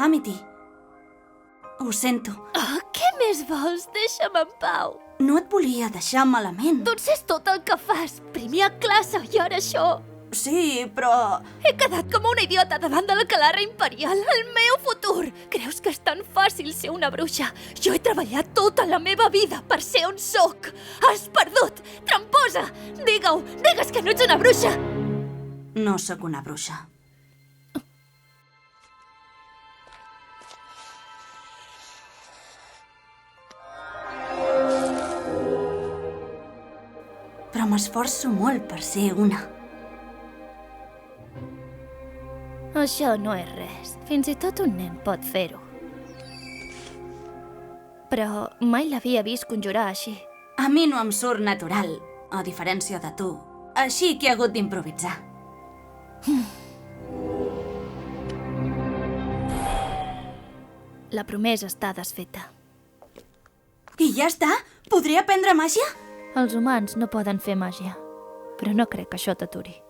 Amity, ho sento. Oh, què més vols? Deixa'm en pau. No et volia deixar malament. Doncs és tot el que fas. Primer a classe i ara això. Sí, però... He quedat com una idiota davant de la calarra imperial, el meu futur. Creus que és tan fàcil ser una bruixa? Jo he treballat tota la meva vida per ser on sóc. Has perdut! Tramposa! Digue-ho! Digues que no ets una bruixa! No sóc una bruixa. Però m'esforço molt per ser una. Això no és res. Fins i tot un nen pot fer-ho. Però mai l'havia vist conjurar així. A mi no em surt natural, a diferència de tu. Així que he hagut d'improvisar. La promesa està desfeta. I ja està? Podré aprendre màgia? Els humans no poden fer màgia, però no crec que això t'aturi.